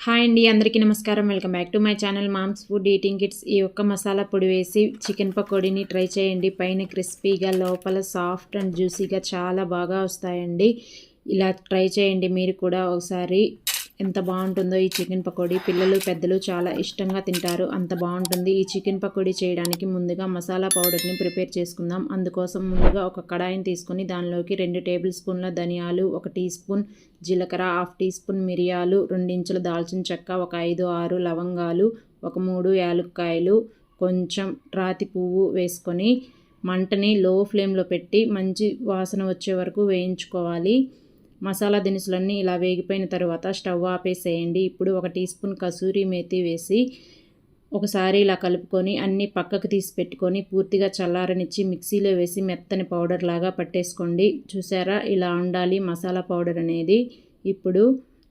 Hi అండి, అందరికీ నమస్కారం. Welcome back to my channel moms food eating kits. ఈ ఒక్క మసాలా పొడి వేసి చికెన్ పకోడీని ట్రై చేయండి. పైన క్రిస్పీగా, లోపల సాఫ్ట్ అండ్ జ్యూసీగా చాలా బాగా వస్తాయండి. ఇలా ట్రై చేయండి మీరు కూడా ఒకసారి. ఎంత బాగుంటుందో ఈ చికెన్ పకోడీ. పిల్లలు పెద్దలు చాలా ఇష్టంగా తింటారు, అంత బాగుంటుంది. ఈ చికెన్ పకోడీ చేయడానికి ముందుగా మసాలా పౌడర్ని ప్రిపేర్ చేసుకుందాం. అందుకోసం ముందుగా ఒక కడాయిని తీసుకొని దానిలోకి 2 టేబుల్ స్పూన్ల ధనియాలు, 1 టీ స్పూన్ జీలకర్ర, 1/2 టీ స్పూన్ మిరియాలు, 2 ఇంచుల దాల్చిన చెక్క, ఒక 5-6 లవంగాలు, ఒక 3 యాలక్కాయలు, కొంచెం రాతి పువ్వు వేసుకొని మంటని లో ఫ్లేమ్లో పెట్టి మంచి వాసన వచ్చే వరకు వేయించుకోవాలి. మసాలా దినుసులన్నీ ఇలా వేగిపోయిన తర్వాత స్టవ్ ఆపేసేయండి. ఇప్పుడు 1 టీ స్పూన్ కసూరి మేతి వేసి ఒకసారి ఇలా కలుపుకొని అన్నీ పక్కకు తీసి పెట్టుకొని పూర్తిగా చల్లారనిచ్చి మిక్సీలో వేసి మెత్తని పౌడర్ లాగా పట్టేసుకోండి. చూసారా, ఇలా ఉండాలి మసాలా పౌడర్ అనేది. ఇప్పుడు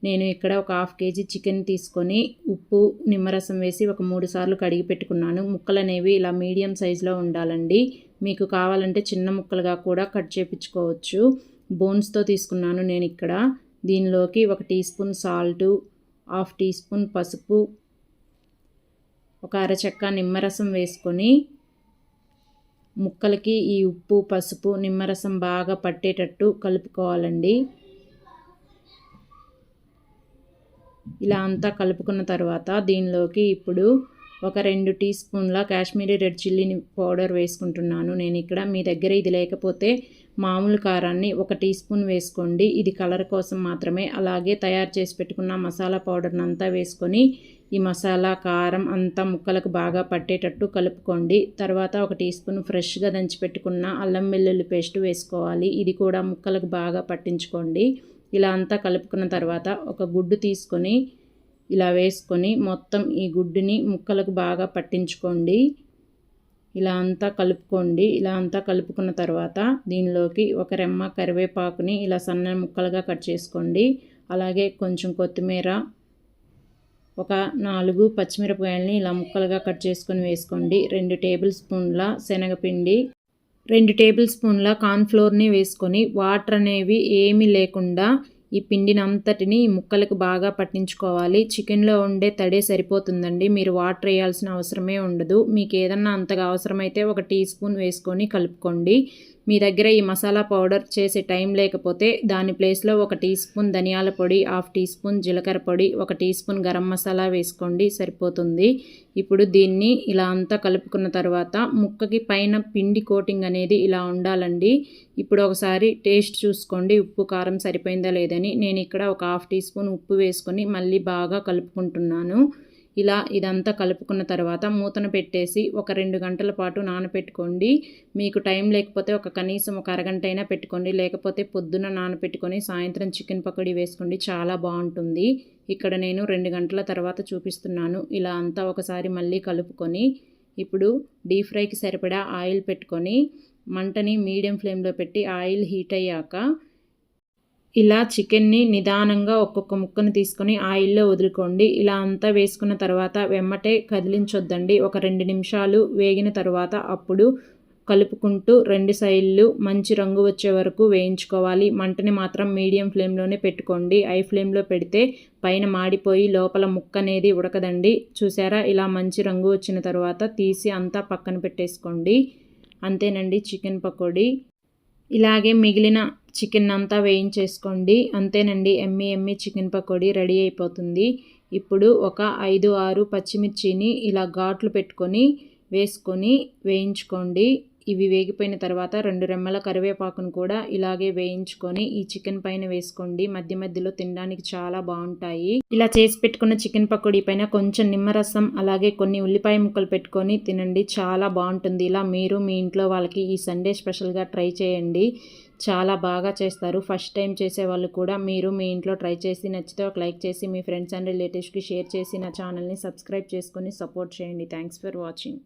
నేను ఇక్కడ ఒక 1/2 కేజీ చికెన్ తీసుకొని ఉప్పు, నిమ్మరసం వేసి ఒక 3 సార్లు కడిగి పెట్టుకున్నాను. ముక్కలు అనేవి ఇలా మీడియం సైజులో ఉండాలండి. మీకు కావాలంటే చిన్న ముక్కలుగా కూడా కట్ చేయించుకోవచ్చు. బోన్స్తో తీసుకున్నాను నేను ఇక్కడ. దీనిలోకి 1 teaspoon salt, 1/2 teaspoon పసుపు, ఒక అరచెక్క నిమ్మరసం వేసుకొని ముక్కలకి ఈ ఉప్పు, పసుపు, నిమ్మరసం బాగా పట్టేటట్టు కలుపుకోవాలండి. ఇలా అంతా కలుపుకున్న తర్వాత దీనిలోకి ఇప్పుడు ఒక 2 టీ స్పూన్ల కాశ్మీరీ రెడ్ చిల్లీ పౌడర్ వేసుకుంటున్నాను నేను ఇక్కడ. మీ దగ్గర ఇది లేకపోతే మామూలు కారాన్ని 1 టీ స్పూన్ వేసుకోండి. ఇది కలర్ కోసం మాత్రమే. అలాగే తయారు చేసి పెట్టుకున్న మసాలా పౌడర్ని అంతా వేసుకొని ఈ మసాలా, కారం అంతా ముక్కలకు బాగా పట్టేటట్టు కలుపుకోండి. తర్వాత 1 టీ స్పూన్ ఫ్రెష్గా దంచి పెట్టుకున్న అల్లం వెల్లుల్లి పేస్ట్ వేసుకోవాలి. ఇది కూడా ముక్కలకు బాగా పట్టించుకోండి. ఇలా అంతా కలుపుకున్న తర్వాత ఒక గుడ్డు తీసుకొని ఇలా వేసుకొని మొత్తం ఈ గుడ్డుని ముక్కలకు బాగా పట్టించుకోండి. ఇలా అంతా కలుపుకోండి. ఇలా అంతా కలుపుకున్న తర్వాత దీనిలోకి ఒక రెమ్మ కరివేపాకుని ఇలా సన్న ముక్కలుగా కట్ చేసుకోండి. అలాగే కొంచెం కొత్తిమీర, ఒక 4 పచ్చిమిరపకాయలని ఇలా ముక్కలుగా కట్ చేసుకొని వేసుకోండి. 2 టేబుల్ స్పూన్ల శనగపిండి, 2 టేబుల్ స్పూన్ల కార్న్ఫ్లోర్ని వేసుకొని వాటర్ అనేవి ఏమీ లేకుండా ఈ పిండిని అంతటిని ఈ ముక్కలకు బాగా పట్టించుకోవాలి. చికెన్లో ఉండే తడే సరిపోతుందండి, మీరు వాటర్ వేయాల్సిన అవసరమే ఉండదు. మీకు ఏదన్నా అంతగా అవసరమైతే 1 టీ స్పూన్ వేసుకొని కలుపుకోండి. మీ దగ్గర ఈ మసాలా పౌడర్ చేసే టైం లేకపోతే దాని ప్లేస్లో 1 టీ స్పూన్ ధనియాల పొడి, 1/2 టీ స్పూన్ జీలకర్ర పొడి, 1 టీ స్పూన్ గరం మసాలా వేసుకోండి, సరిపోతుంది. ఇప్పుడు దీన్ని ఇలా అంతా కలుపుకున్న తర్వాత ముక్కకి పైన పిండి కోటింగ్ అనేది ఇలా ఉండాలండి. ఇప్పుడు ఒకసారి టేస్ట్ చూసుకోండి, ఉప్పు కారం సరిపోయిందా లేదని. నేను ఇక్కడ ఒక 1/2 టీ స్పూన్ ఉప్పు వేసుకొని మళ్ళీ బాగా కలుపుకుంటున్నాను. ఇలా ఇదంతా కలుపుకున్న తర్వాత మూతను పెట్టేసి ఒక 2 గంటల పాటు నానపెట్టుకోండి. మీకు టైం లేకపోతే కనీసం ఒక అరగంట అయినా పెట్టుకోండి. లేకపోతే పొద్దున నానపెట్టుకొని సాయంత్రం చికెన్ పకోడీ వేసుకోండి, చాలా బాగుంటుంది. ఇక్కడ నేను 2 గంటల తర్వాత చూపిస్తున్నాను. ఇలా అంతా ఒకసారి మళ్ళీ కలుపుకొని ఇప్పుడు డీప్ ఫ్రైకి సరిపడా ఆయిల్ పెట్టుకొని మంటని మీడియం ఫ్లేమ్లో పెట్టి ఆయిల్ హీట్ అయ్యాక ఇలా చికెన్ని నిదానంగా ఒక్కొక్క ముక్కను తీసుకొని ఆయిల్లో వదులుకోండి. ఇలా అంతా వేసుకున్న తర్వాత వెమ్మటే కదిలించొద్దండి. ఒక 2 నిమిషాలు వేగిన తర్వాత అప్పుడు కలుపుకుంటూ 2 సైడ్లు మంచి రంగు వచ్చే వరకు వేయించుకోవాలి. మంటని మాత్రం మీడియం ఫ్లేమ్లోనే పెట్టుకోండి. హై ఫ్లేమ్లో పెడితే పైన మాడిపోయి లోపల ముక్క అనేది ఉడకదండి. చూసారా, ఇలా మంచి రంగు వచ్చిన తర్వాత తీసి అంతా పక్కన పెట్టేసుకోండి. అంతేనండి చికెన్ పకోడీ. ఇలాగే మిగిలిన చికెన్ అంతా వేయించేసుకోండి. అంతేనండి, ఎమ్మి చికెన్ పకోడీ రెడీ అయిపోతుంది. ఇప్పుడు ఒక 5-6 పచ్చిమిర్చిని ఇలా ఘాట్లు పెట్టుకొని వేసుకొని వేయించుకోండి. ఇవి వేగిపోయిన తర్వాత 2 రెమ్మల కరివేపాకును కూడా ఇలాగే వేయించుకొని ఈ చికెన్ పైన వేసుకోండి. మధ్య మధ్యలో తినడానికి చాలా బాగుంటాయి. ఇలా చేసి పెట్టుకున్న చికెన్ పకోడీ పైన కొంచెం నిమ్మరసం, అలాగే కొన్ని ఉల్లిపాయ ముక్కలు పెట్టుకొని తినండి, చాలా బాగుంటుంది. ఇలా మీరు మీ ఇంట్లో వాళ్ళకి ఈ సండే స్పెషల్గా ట్రై చేయండి, చాలా బాగా చేస్తారు. ఫస్ట్ టైం చేసే వాళ్ళు కూడా మీరు మీ ఇంట్లో ట్రై చేసి నచ్చితే ఒక లైక్ చేసి మీ ఫ్రెండ్స్ అండ్ రిలేటివ్స్కి షేర్ చేసి నా ఛానల్ని సబ్స్క్రైబ్ చేసుకొని సపోర్ట్ చేయండి. Thanks for watching.